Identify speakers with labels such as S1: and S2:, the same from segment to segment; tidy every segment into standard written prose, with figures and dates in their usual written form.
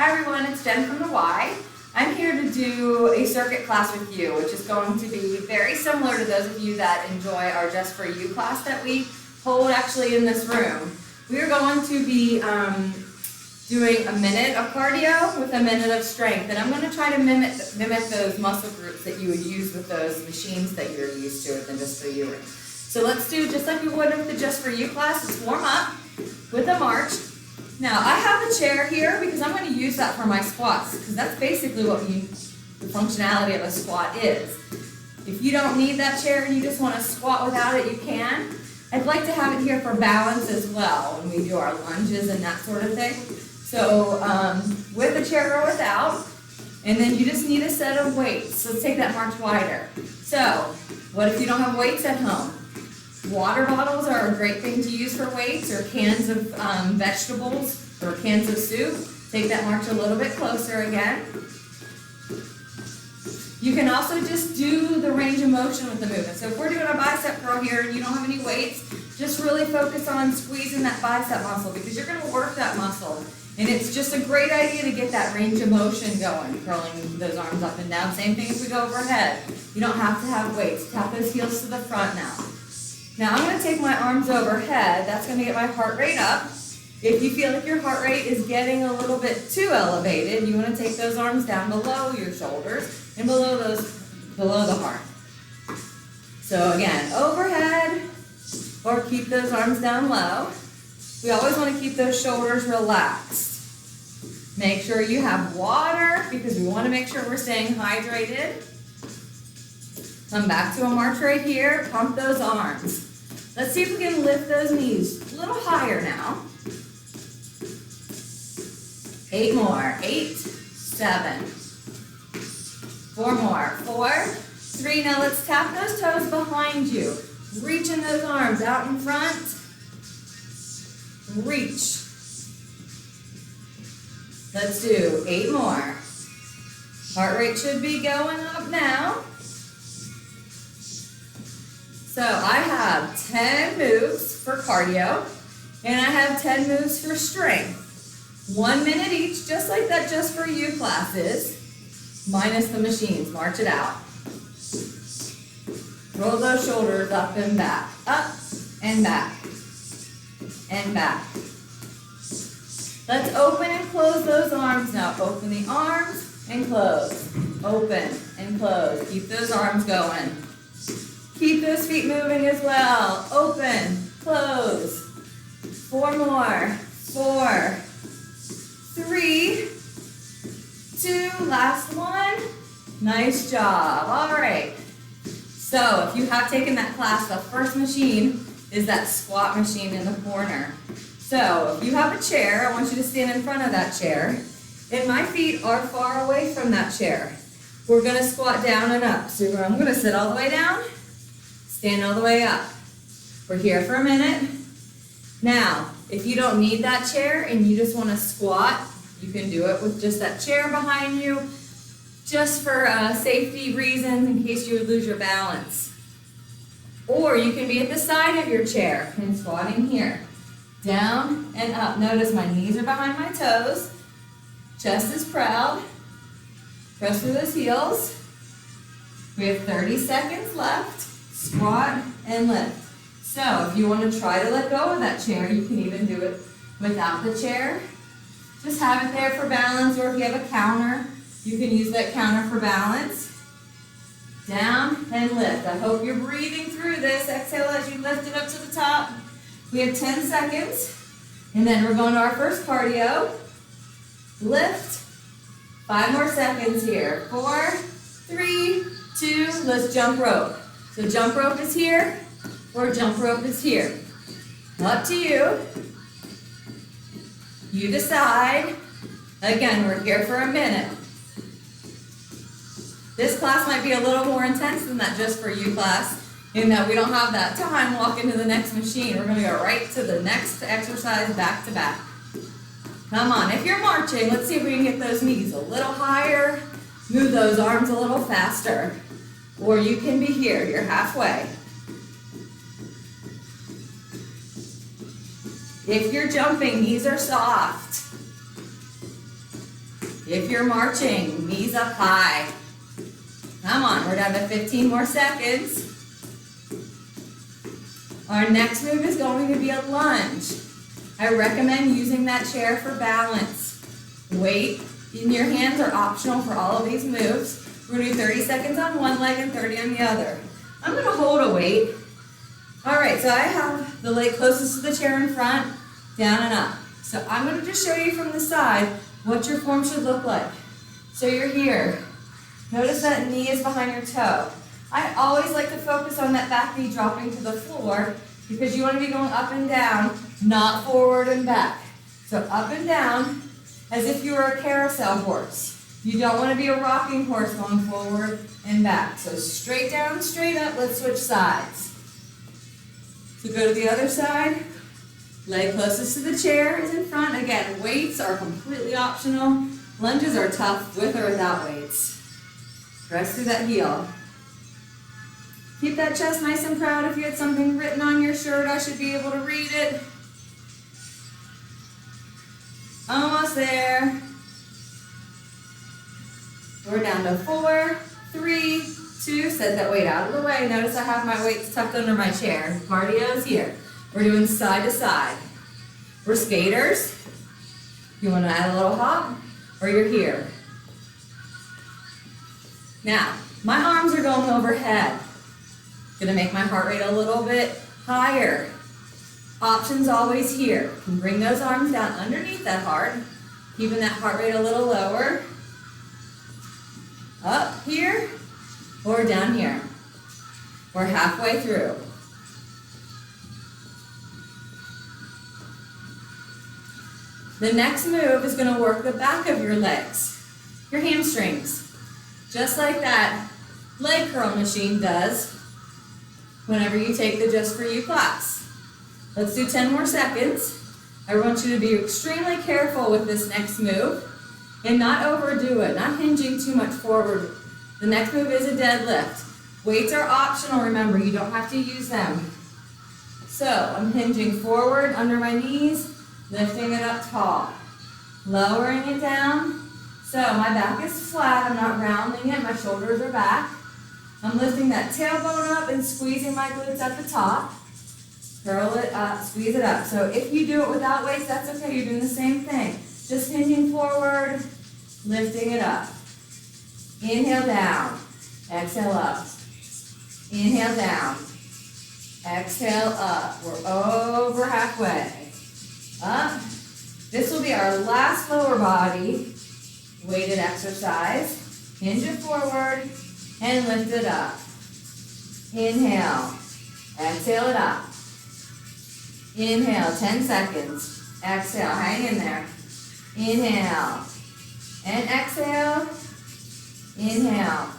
S1: Hi everyone, it's Jen from the Y. I'm here to do a circuit class with you, which is going to be very similar to those of you that enjoy our Just For You class that we hold actually in this room. We are going to be doing a minute of cardio with a minute of strength, and I'm going to try to mimic those muscle groups that you would use with those machines that you're used to with the Just For You room. So let's do just like we would with the Just For You class. Let's warm up with a march. Now, I have a chair here because I'm going to use that for my squats, because that's basically what the functionality of a squat is. If you don't need that chair and you just want to squat without it, you can. I'd like to have it here for balance as well when we do our lunges and that sort of thing. So, with a chair or without, and then you just need a set of weights. So let's take that march wider. So, what if you don't have weights at home? Water bottles are a great thing to use for weights, or cans of vegetables, or cans of soup. Take that march a little bit closer again. You can also just do the range of motion with the movement. So if we're doing a bicep curl here and you don't have any weights, just really focus on squeezing that bicep muscle, because you're going to work that muscle. And it's just a great idea to get that range of motion going, curling those arms up and down. Same thing if we go overhead. You don't have to have weights. Tap those heels to the front now. Now I'm going to take my arms overhead. That's going to get my heart rate up. If you feel like your heart rate is getting a little bit too elevated, you want to take those arms down below your shoulders and below the heart. So again, overhead, or keep those arms down low. We always want to keep those shoulders relaxed. Make sure you have water, because we want to make sure we're staying hydrated. Come back to a march right here. Pump those arms. Let's see if we can lift those knees a little higher now. 8 more. 8, 7. 4 more. 4, 3. Now let's tap those toes behind you. Reaching those arms out in front. Reach. Let's do 8 more. Heart rate should be going up now. So I have 10 moves for cardio, and I have 10 moves for strength. 1 minute each, just like that Just For You class is, minus the machines. March it out. Roll those shoulders up and back, and back, and back. Let's open and close those arms now. Open the arms and close. Open and close. Keep those arms going. Keep those feet moving as well. Open, close. 4 more. 4, 3, 2, last one. Nice job. All right. So if you have taken that class, the first machine is that squat machine in the corner. So if you have a chair, I want you to stand in front of that chair, and my feet are far away from that chair. We're going to squat down and up. So I'm going to sit all the way down, stand all the way up. We're here for a minute. Now, if you don't need that chair and you just want to squat, you can do it with just that chair behind you, just for safety reasons in case you would lose your balance. Or you can be at the side of your chair and squatting here. Down and up. Notice my knees are behind my toes. Chest is proud. Press through those heels. We have 30 seconds left. Squat and lift. So if you want to try to let go of that chair, you can even do it without the chair. Just have it there for balance, or if you have a counter, you can use that counter for balance. Down and lift. I hope you're breathing through this. Exhale as you lift it up to the top. We have 10 seconds, and then we're going to our first cardio. Lift. 5 more seconds here. 4, 3, 2, let's jump rope. So jump rope is here, or jump rope is here. Up to you. You decide. Again, we're here for a minute. This class might be a little more intense than that Just For You class, in that we don't have that time walking to the next machine. We're going to go right to the next exercise, back to back. Come on, if you're marching, let's see if we can get those knees a little higher, move those arms a little faster. Or you can be here, you're halfway. If you're jumping, knees are soft. If you're marching, knees up high. Come on, we're down to 15 more seconds. Our next move is going to be a lunge. I recommend using that chair for balance. Weight in your hands are optional for all of these moves. We're going to do 30 seconds on one leg and 30 on the other. I'm going to hold a weight. All right, so I have the leg closest to the chair in front, down and up. So I'm going to just show you from the side what your form should look like. So you're here. Notice that knee is behind your toe. I always like to focus on that back knee dropping to the floor because you want to be going up and down, not forward and back. So up and down as if you were a carousel horse. You don't want to be a rocking horse going forward and back. So straight down, straight up. Let's switch sides. So go to the other side. Leg closest to the chair is in front. Again, weights are completely optional. Lunges are tough with or without weights. Press through that heel. Keep that chest nice and proud. If you had something written on your shirt, I should be able to read it. Almost there. We're down to 4, 3, 2. Set that weight out of the way. Notice I have my weights tucked under my chair. Cardio is here. We're doing side to side. We're skaters. You want to add a little hop, or you're here. Now, my arms are going overhead. Gonna make my heart rate a little bit higher. Options always here. You can bring those arms down underneath that heart, keeping that heart rate a little lower. Up here, or down here. We're halfway through. The next move is going to work the back of your legs, your hamstrings, just like that leg curl machine does whenever you take the Just For You class. Let's do 10 more seconds. I want you to be extremely careful with this next move and not overdo it, not hinging too much forward. The next move is a deadlift. Weights are optional, remember, you don't have to use them. So I'm hinging forward under my knees, lifting it up tall, lowering it down. So my back is flat, I'm not rounding it, my shoulders are back. I'm lifting that tailbone up and squeezing my glutes at the top. Curl it up, squeeze it up. So if you do it without weights, that's okay, you're doing the same thing. Just hinging forward, lifting it up. Inhale down, exhale up. Inhale down, exhale up. We're over halfway. Up. This will be our last lower body weighted exercise. Hinge it forward and lift it up. Inhale. Exhale it up. Inhale, 10 seconds. Exhale, hang in there. Inhale. And exhale. Inhale.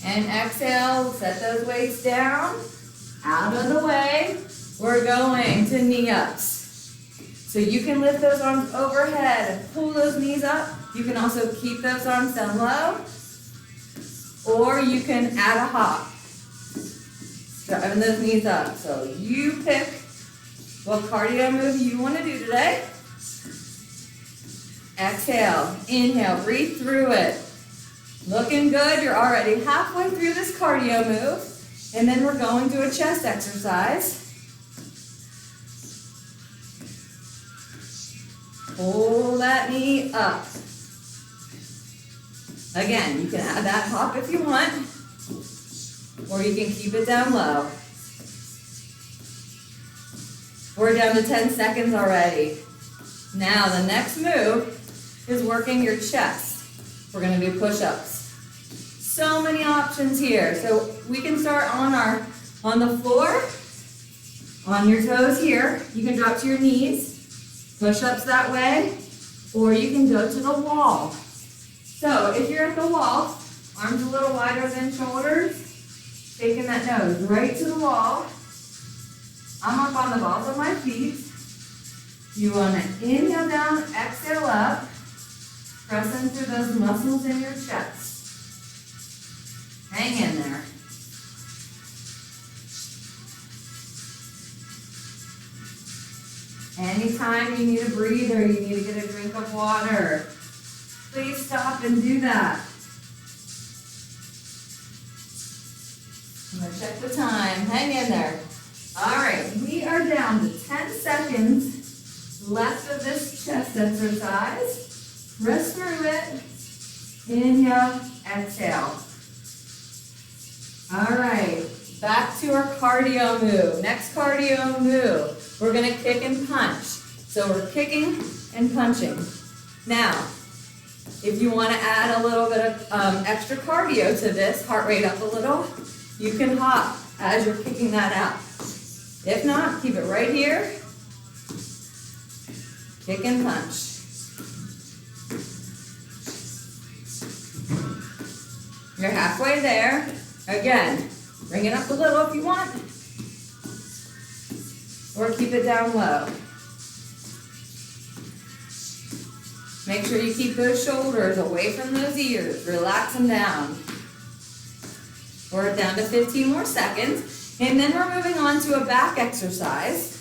S1: And exhale. Set those weights down. Out of the way. We're going to knee ups. So you can lift those arms overhead and pull those knees up. You can also keep those arms down low. Or you can add a hop. Driving those knees up. So you pick what cardio move you want to do today. Exhale, inhale, breathe through it. Looking good, you're already halfway through this cardio move. And then we're going to a chest exercise. Pull that knee up. Again, you can add that hop if you want, or you can keep it down low. We're down to 10 seconds already. Now the next move is working your chest. We're going to do push-ups. So many options here. So we can start on the floor, on your toes here. You can drop to your knees, push-ups that way, or you can go to the wall. So if you're at the wall, arms a little wider than shoulders, taking that nose right to the wall. I'm up on the balls of my feet. You want to inhale down, exhale up, pressing through those muscles in your chest. Hang in there. Anytime you need to breathe or you need to get a drink of water, please stop and do that. I'm going to check the time. Hang in there. All right, we are down to 10 seconds left of this chest exercise. Rest through it. Inhale, exhale. All right, back to our cardio move. Next cardio move, we're going to kick and punch. So we're kicking and punching. Now, if you want to add a little bit of extra cardio to this, heart rate up a little, you can hop as you're kicking that out. If not, keep it right here. Kick and punch. You're halfway there. Again, bring it up a little if you want, or keep it down low. Make sure you keep those shoulders away from those ears. Relax them down. We're down to 15 more seconds. And then we're moving on to a back exercise.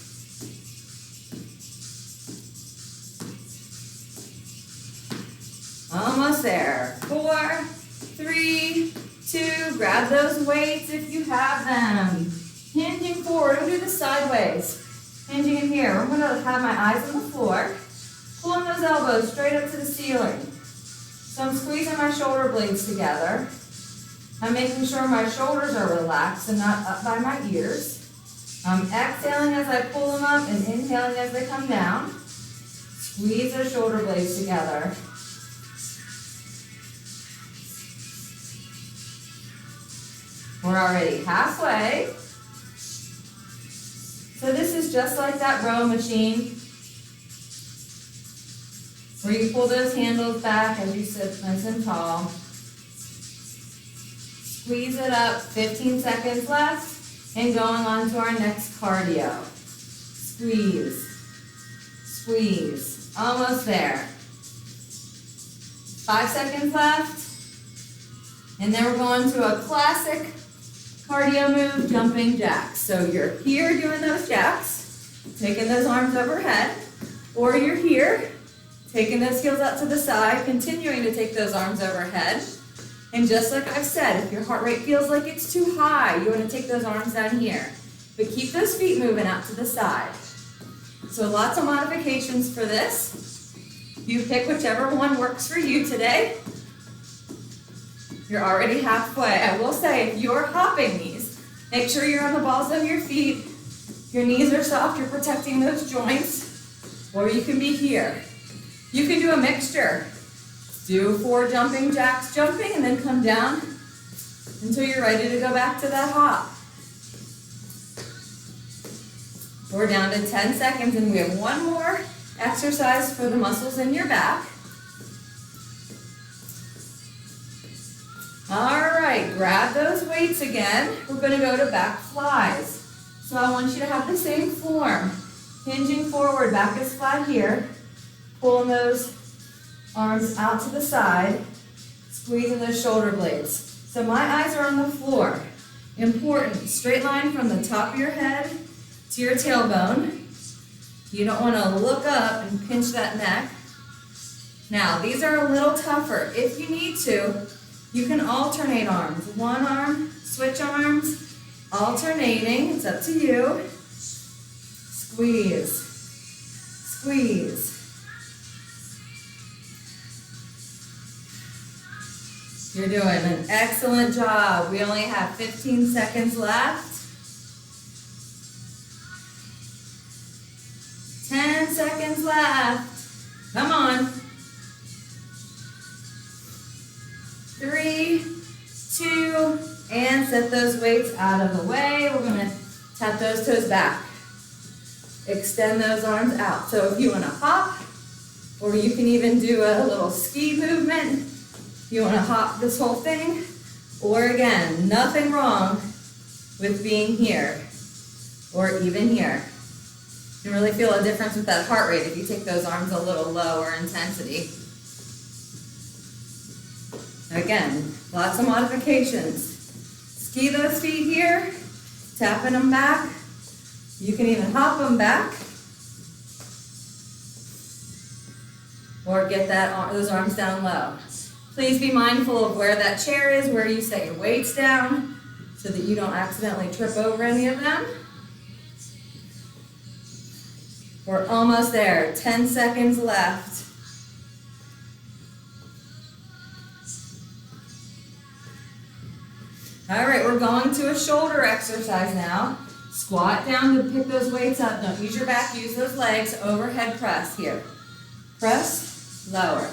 S1: Almost there. 4, 3, 2. Grab those weights if you have them. Hinging forward. We'll do this sideways. Hinging in here. I'm going to have my eyes on the floor. Pulling those elbows straight up to the ceiling. So I'm squeezing my shoulder blades together. I'm making sure my shoulders are relaxed and not up by my ears. I'm exhaling as I pull them up and inhaling as they come down. Squeeze those shoulder blades together. We're already halfway. So this is just like that row machine, where you pull those handles back as you sit nice and tall. Squeeze it up, 15 seconds left, and going on to our next cardio. Squeeze, squeeze, almost there. 5 seconds left, and then we're going to a classic cardio move, jumping jacks. So you're here doing those jacks, taking those arms overhead, or you're here, taking those heels out to the side, continuing to take those arms overhead. And just like I've said, if your heart rate feels like it's too high, you want to take those arms down here. But keep those feet moving out to the side. So lots of modifications for this. You pick whichever one works for you today. You're already halfway. I will say, if you're hopping these, make sure you're on the balls of your feet. Your knees are soft, you're protecting those joints. Or you can be here. You can do a mixture. Do 4 jumping jacks jumping and then come down until you're ready to go back to that hop. We're down to 10 seconds and we have one more exercise for the muscles in your back. All right, grab those weights again. We're going to go to back flies. So I want you to have the same form. Hinging forward, back is flat here. Pulling those arms out to the side, squeezing those shoulder blades. So my eyes are on the floor. Important, straight line from the top of your head to your tailbone. You don't want to look up and pinch that neck. Now, these are a little tougher. If you need to, you can alternate arms. One arm, switch arms, alternating. It's up to you. Squeeze, squeeze. You're doing an excellent job. We only have 15 seconds left. 10 seconds left. Come on. 3, 2, and set those weights out of the way. We're going to tap those toes back. Extend those arms out. So if you want to hop, or you can even do a little ski movement. You want to hop this whole thing, or again, nothing wrong with being here, or even here. You can really feel a difference with that heart rate if you take those arms a little lower intensity. Again, lots of modifications. Ski those feet here, tapping them back. You can even hop them back. or get those arms down low. Please be mindful of where that chair is, where you set your weights down, so that you don't accidentally trip over any of them. We're almost there, 10 seconds left. All right, we're going to a shoulder exercise now. Squat down to pick those weights up. Don't use your back, use those legs. Overhead press here. Press, lower.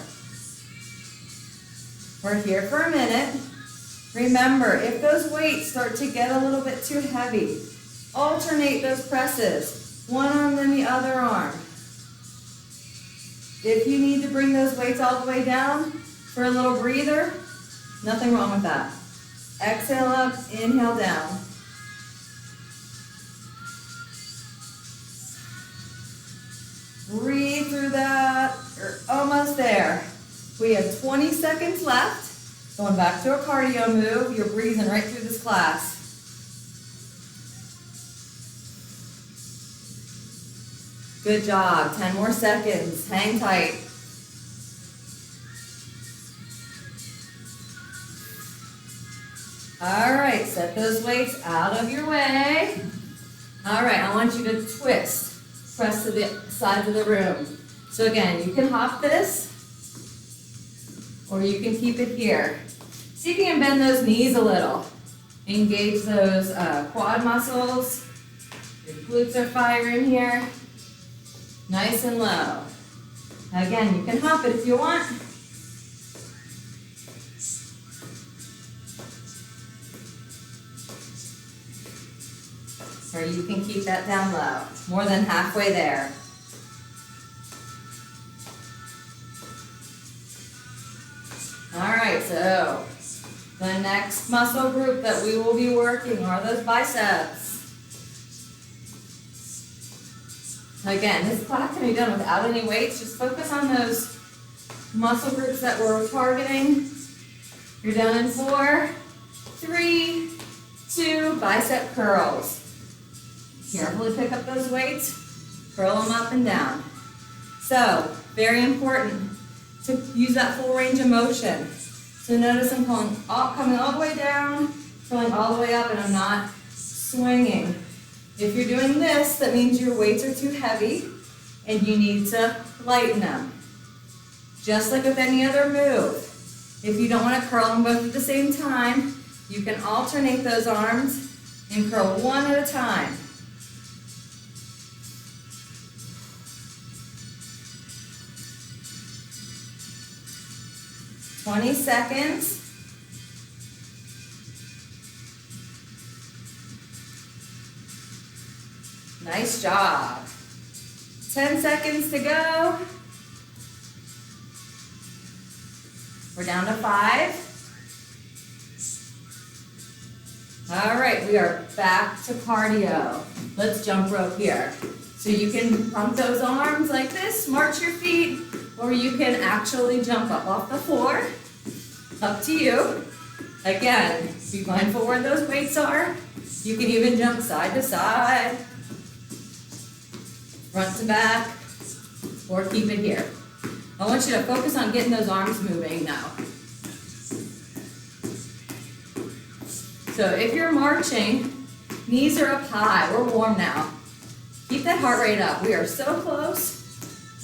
S1: We're here for a minute. Remember, if those weights start to get a little bit too heavy, alternate those presses. One arm, then the other arm. If you need to bring those weights all the way down for a little breather, nothing wrong with that. Exhale up, inhale down. Breathe through that. You're almost there. We have 20 seconds left. Going back to a cardio move. You're breathing right through this class. Good job. 10 more seconds. Hang tight. All right, set those weights out of your way. All right, I want you to twist, press to the sides of the room. So again, you can hop this, or you can keep it here. See if you can bend those knees a little. Engage those quad muscles. Your glutes are firing here. Nice and low. Again, you can hop it if you want. Or you can keep that down low. More than halfway there. All right, so the next muscle group that we will be working are those biceps. Again, this class can be done without any weights. Just focus on those muscle groups that we're targeting. You're done in 4, 3, 2, bicep curls. Carefully pick up those weights, curl them up and down. So, very important to use that full range of motion. So notice I'm coming all the way down, curling all the way up, and I'm not swinging. If you're doing this, that means your weights are too heavy and you need to lighten them. Just like with any other move. If you don't want to curl them both at the same time, you can alternate those arms and curl one at a time. "20 seconds. Nice job. 10 seconds to go. We're down to 5. All right, we are back to cardio. Let's jump rope here. So you can pump those arms like this, march your feet, or you can actually jump up off the floor. Up to you. Again, be mindful where those weights are. You can even jump side to side, front to back, or keep it here. I want you to focus on getting those arms moving now. So if you're marching, knees are up high. We're warm now. Keep that heart rate up. We are so close.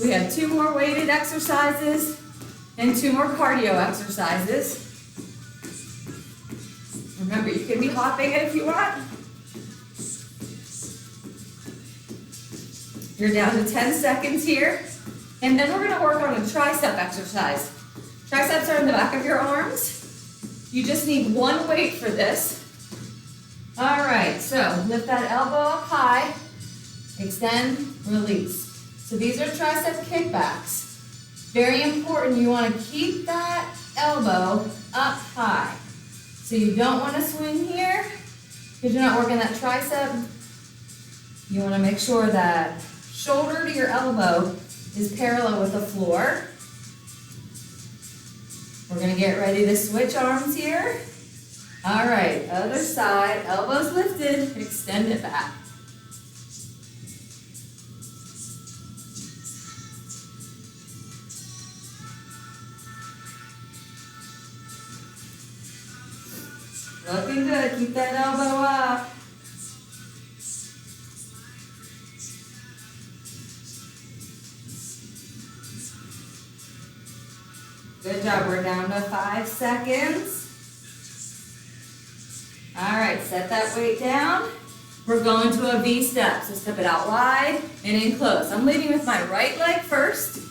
S1: We have 2 more weighted exercises and 2 more cardio exercises. Remember, you can be hopping it if you want. You're down to 10 seconds here. And then we're going to work on a tricep exercise. Triceps are in the back of your arms. You just need 1 weight for this. All right, so lift that elbow up high. Extend, release. So these are tricep kickbacks. Very important, you want to keep that elbow up high. So you don't want to swing here because you're not working that tricep. You want to make sure that shoulder to your elbow is parallel with the floor. We're going to get ready to switch arms here. All right, other side, elbows lifted, extend it back. Looking good. Keep that elbow up. Good job. We're down to 5 seconds. All right, set that weight down. We're going to a V step. So step it out wide and in close. I'm leading with my right leg first.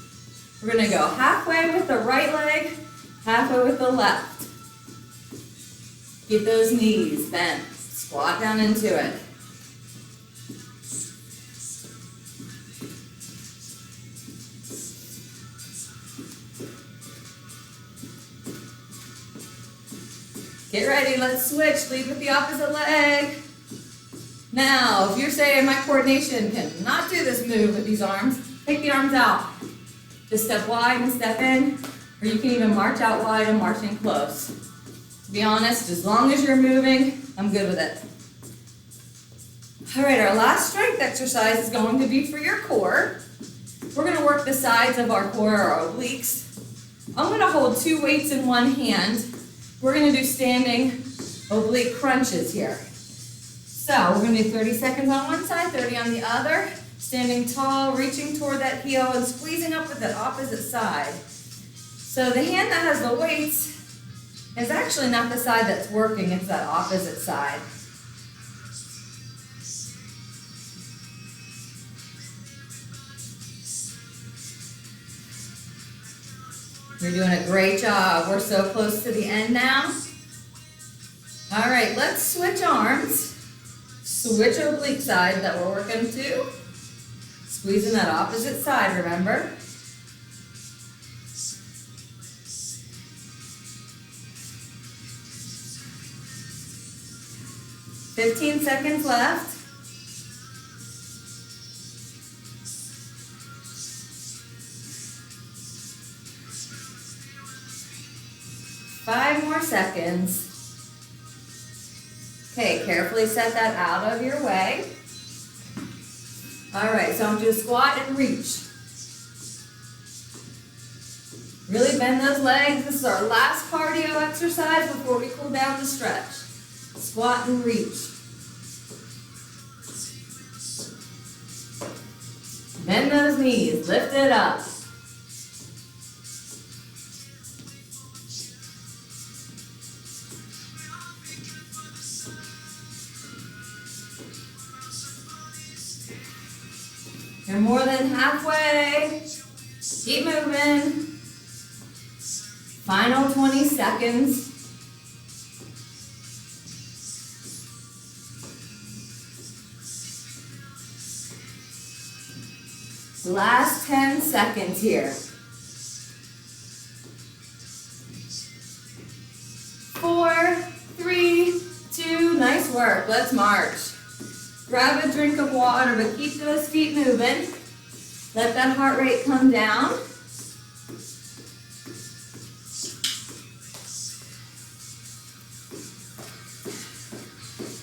S1: We're going to go halfway with the right leg, halfway with the left. Keep those knees bent. Squat down into it. Get ready, let's switch. Lead with the opposite leg. Now, if you're saying my coordination cannot do this move with these arms, take the arms out. Just step wide and step in, or you can even march out wide and march in close. To be honest, as long as you're moving, I'm good with it. All right, our last strength exercise is going to be for your core. We're going to work the sides of our core, our obliques. I'm going to hold 2 weights in one hand. We're going to do standing oblique crunches here. So we're going to do 30 seconds on one side, 30 on the other. Standing tall, reaching toward that heel and squeezing up with the opposite side. So the hand that has the weights is actually not the side that's working, it's that opposite side. You're doing a great job. We're so close to the end now. All right, let's switch arms. Switch oblique side that we're working to. Squeezing that opposite side, remember? "15 seconds left. Five more seconds. Okay, carefully set that out of your way. All right, so I'm going to squat and reach. Really bend those legs. This is our last cardio exercise before we cool down to stretch. Squat and reach. Bend those knees, lift it up. You're more than halfway. Keep moving. Final 20 seconds. Last 10 seconds here. 4, 3, 2, nice work. Let's march. Grab a drink of water, but keep those feet moving. Let that heart rate come down.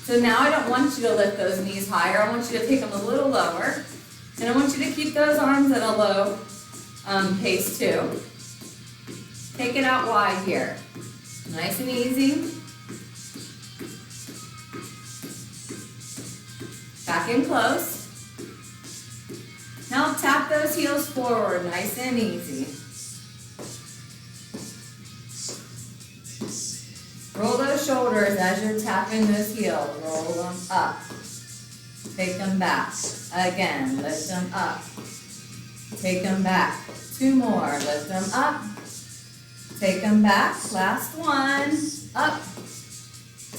S1: So now I don't want you to lift those knees higher. I want you to take them a little lower. And I want you to keep those arms at a low pace too. Take it out wide here. Nice and easy. Back in close. Now tap those heels forward, nice and easy. Roll those shoulders as you're tapping those heels. Roll them up. Take them back. Again, lift them up. Take them back. 2 more. Lift them up. Take them back. Last one. Up.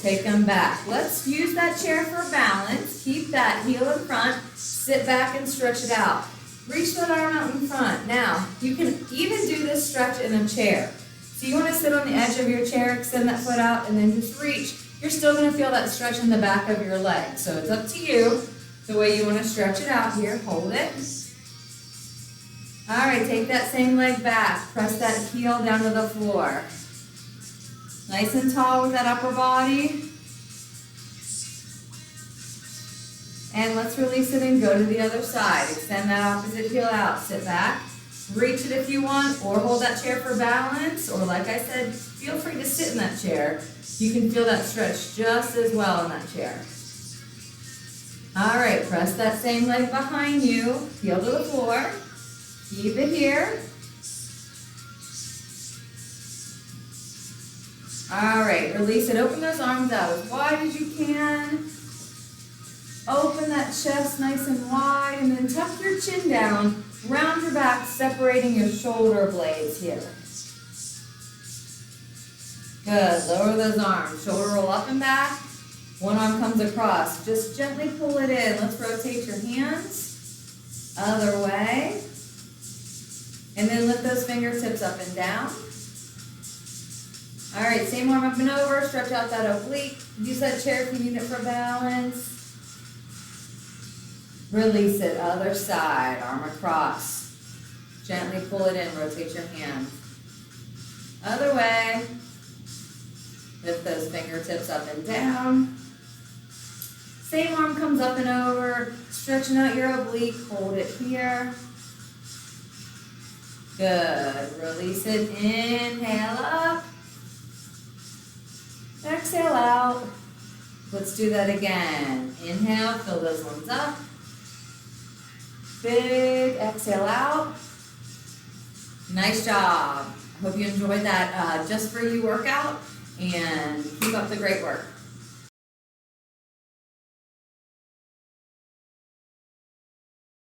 S1: Take them back. Let's use that chair for balance. Keep that heel in front. Sit back and stretch it out. Reach that arm out in front. Now, you can even do this stretch in a chair. So you want to sit on the edge of your chair, extend that foot out, and then just reach. You're still going to feel that stretch in the back of your leg. So it's up to you the way you want to stretch it out here. Hold it. All right, take that same leg back. Press that heel down to the floor. Nice and tall with that upper body. And let's release it and go to the other side. Extend that opposite heel out. Sit back. Reach it if you want, or hold that chair for balance, or like I said, feel free to sit in that chair. You can feel that stretch just as well in that chair. All right, press that same leg behind you, heel to the floor. Keep it here. All right, release it. Open those arms out as wide as you can. Open that chest nice and wide, and then tuck your chin down. Round your back, separating your shoulder blades here. Good. Lower those arms. Shoulder roll up and back. One arm comes across. Just gently pull it in. Let's rotate your hands. Other way. And then lift those fingertips up and down. All right, same arm up and over. Stretch out that oblique. Use that chair if you need it for balance. Release it. Other side. Arm across. Gently pull it in. Rotate your hand. Other way. Lift those fingertips up and down. Same arm comes up and over. Stretching out your oblique. Hold it here. Good. Release it. Inhale up. Exhale out. Let's do that again. Inhale. Fill those lungs up. Big exhale out. Nice job. I hope you enjoyed that just for you workout, and keep up the great work.